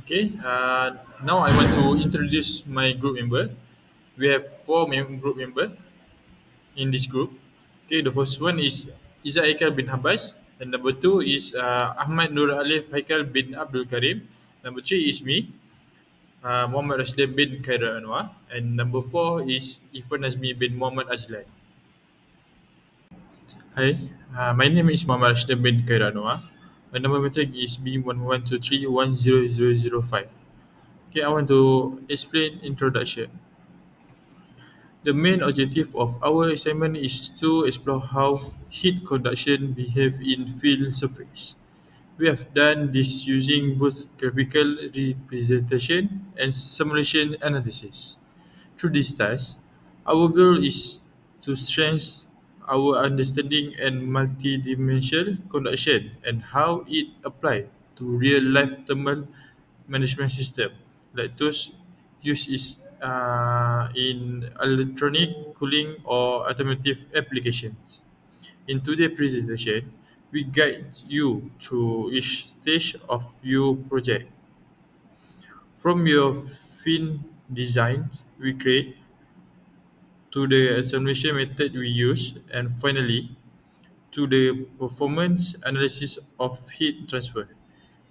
Okay, now I want to introduce my group member. We have group member in this group. Okay, the first one is Izzat Haikal bin Habas, and number two is Ahmad Nur Alif Haikal bin Abdul Karim. Number three is me, Muhammad Rashid bin Khairul Anwar, and number four is Ifan Azmi bin Muhammad Azlan. Hi, my name is Muhammad Rashid bin Khairul Anwar. My number metric is B1123100005. Okay, I want to explain introduction. The main objective of our assignment is to explore how heat conduction behave in field surface. We have done this using both graphical representation and simulation analysis. Through this task, our goal is to strengthen our understanding and multidimensional conduction and how it applies to real-life thermal management system, like those used in electronic cooling or automotive applications. In today's presentation, we guide you through each stage of your project. From your fin designs we create to the assimilation method we use, and finally to the performance analysis of heat transfer.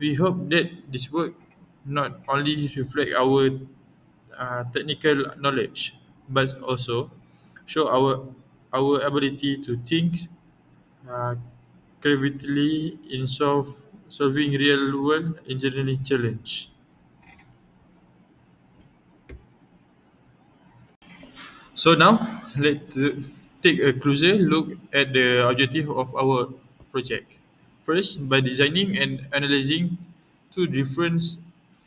We hope that this work not only reflect our technical knowledge, but also show our ability to think uh, creatively in solving real world engineering challenge. So now let's take a closer look at the objective of our project. First, by designing and analyzing two different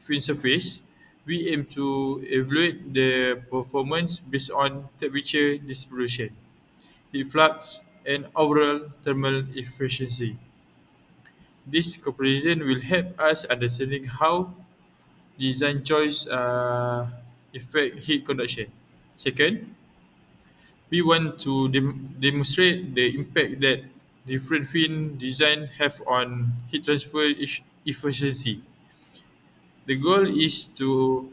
fin surface, we aim to evaluate the performance based on temperature distribution, heat flux, and overall thermal efficiency. This comparison will help us understanding how design choice affect heat conduction. Second, we want to demonstrate the impact that different fin design have on heat transfer efficiency. The goal is to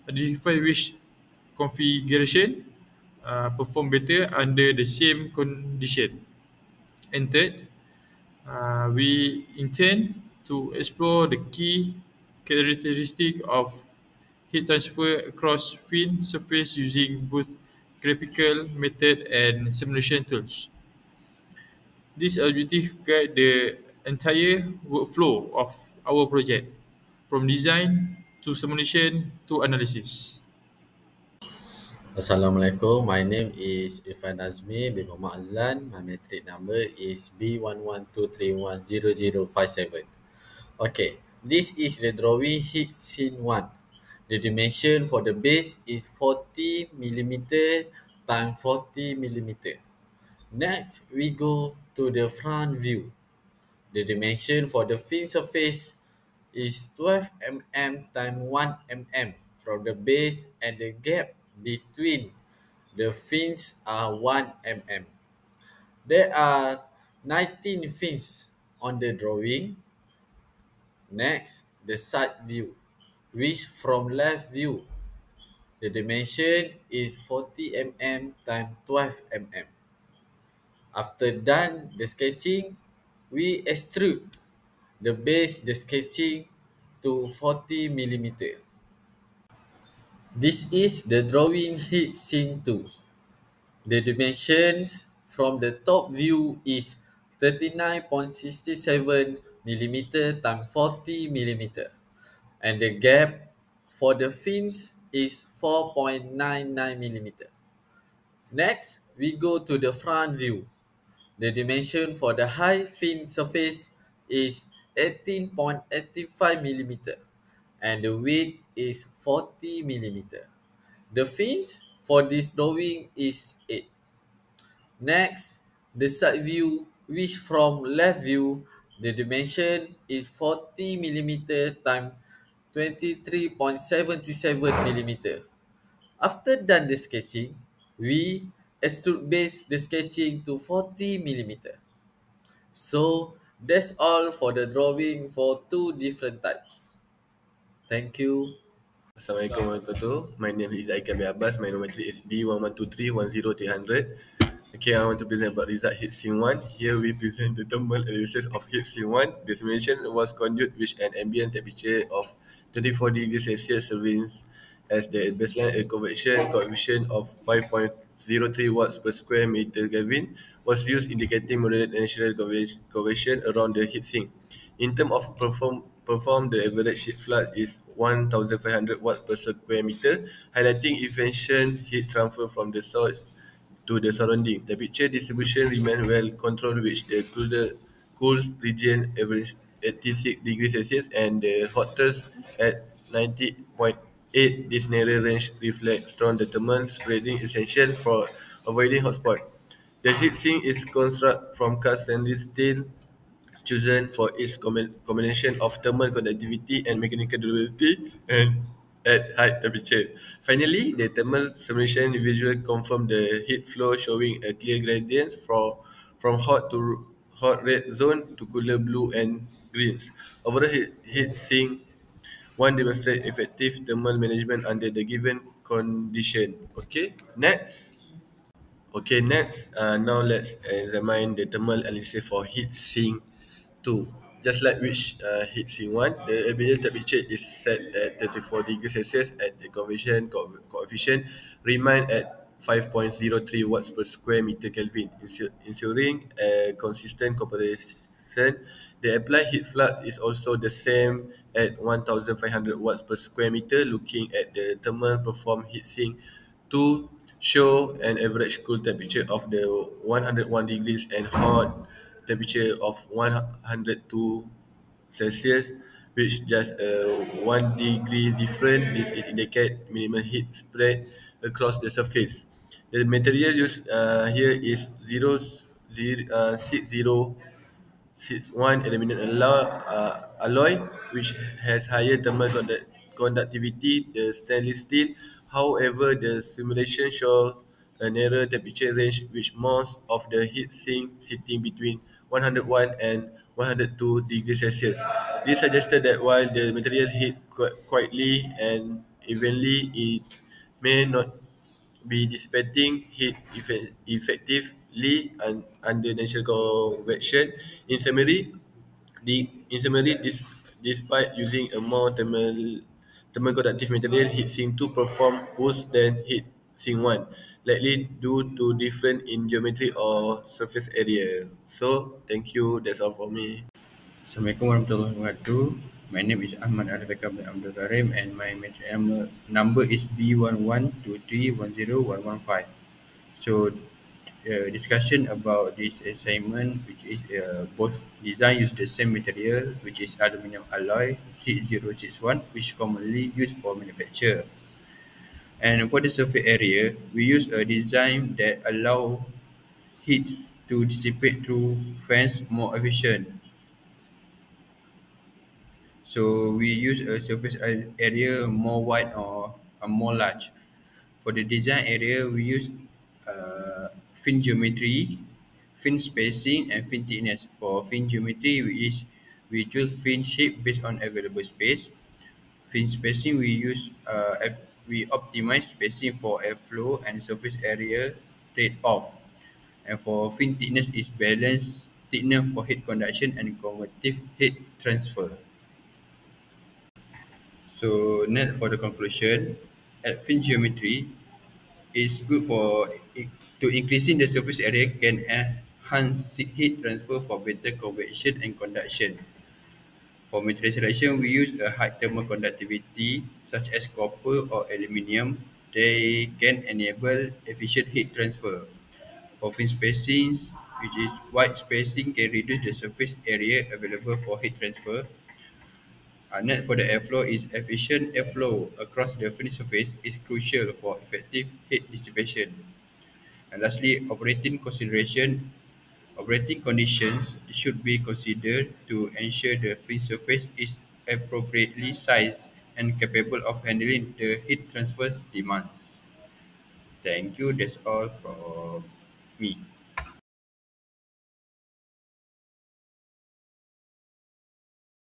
identify which configuration perform better under the same condition. And third, we intend to explore the key characteristic of heat transfer across fin surface using both graphical method and simulation tools. This objective guide the entire workflow of our project, from design to simulation to analysis. Assalamualaikum. My name is Irfan Azmi bin Muhammad Azlan. My metric number is B1123100057. Okay, this is the drawing heat scene 1. The dimension for the base is 40 millimeter times 40 millimeter. Next, we go to the front view. The dimension for the fin surface is 12 mm times 1 mm from the base, and the gap between the fins are 1 mm. There are 19 fins on the drawing. Next, the side view, which from left view, the dimension is 40 mm times 12 mm. After done the sketching, we extrude the base the sketching to 40 millimeter. This is the drawing heat scene 2. The dimensions from the top view is 39.67 millimeter times 40 millimeter, and the gap for the fins is 4.99 millimeter. Next, we go to the front view. The dimension for the high fin surface is 18.85 millimeter, and the width is 40 millimeter. The fins for this drawing is 8. Next, the side view, which from left view, the dimension is 40 millimeter times 23.77 millimeter. After done the sketching, we extrude base the sketching to 40 millimeter. So that's all for the drawing for two different types. Thank you. Assalamualaikum warahmatullahi wabarakatuh. My name is Aikan bin Abbas. My number is B112310300. Okay, I want to present about result heat scene 1. Here we present the thermal analysis of heat scene 1. The simulation was conducted with an ambient temperature of 24 degrees Celsius serves as the baseline air convection coefficient of 5.03 watts per square meter Kelvin was used indicating moderate natural convection around the heat sink. In terms of perform the average heat flood is 1500 watts per square meter, highlighting efficient heat transfer from the source to the surrounding. Temperature distribution remain well controlled, which the cool region average 86 degrees Celsius and the hottest at 90.8. This narrow range reflects strong thermal spreading essential for avoiding hotspot. The heat sink is constructed from cast stainless steel chosen for its combination of thermal conductivity and mechanical durability and at high temperature. Finally, the thermal simulation visual confirmed the heat flow showing a clear gradient from hot to hot red zone to cooler blue and greens. Overall heat sink one demonstrate effective thermal management under the given condition. Okay, next. Okay, next, now let's examine the thermal analysis for heat sink 2. Just like which heat sink 1, the ambient temperature is set at 34 degrees Celsius at the convection coefficient remain at 5.03 watts per square meter Kelvin, ensuring a consistent comparison. The applied heat flux is also the same at 1500 watts per square meter. Looking at the thermal perform heat sink to show an average cool temperature of the 101 degrees and hot temperature of 102 Celsius, which just a 1 degree difference. This is indicate minimal heat spread across the surface. The material used here is 60 one aluminum alloy, which has higher thermal conductivity than stainless steel. However, the simulation shows a narrow temperature range, which most of the heat sink sitting between 101 and 102 degrees Celsius. This suggested that while the material heat quietly and evenly, it may not be dissipating heat effectively under natural convection. In summary, despite using a more thermal conductive material, heat sink 2 perform worse than heat sink 1, likely due to different in geometry or surface area. So, thank you. That's all for me. Assalamualaikum warahmatullahi wabarakatuh. My name is Ahmad Arifakar bin Abdul Karim and my material number is B1123101115. So, discussion about this assignment, which is both design use the same material, which is aluminum alloy C061, which commonly used for manufacture. And for the surface area, we use a design that allow heat to dissipate through fans more efficient. So we use a surface area more wide or more large. For the design area, we use fin geometry, fin spacing, and fin thickness. For fin geometry, we choose fin shape based on available space. Fin spacing, we optimize spacing for airflow and surface area trade-off. And for fin thickness is balance thickness for heat conduction and convective heat transfer. So next for the conclusion, at fin geometry is good for to increasing the surface area can enhance heat transfer for better convection and conduction. For material selection, we use a high thermal conductivity such as copper or aluminium. They can enable efficient heat transfer. For fin spacings, which is wide spacing can reduce the surface area available for heat transfer. Net for the airflow is efficient airflow across the finished surface is crucial for effective heat dissipation. And lastly, operating conditions should be considered to ensure the finished surface is appropriately sized and capable of handling the heat transfer demands. Thank you. That's all from me.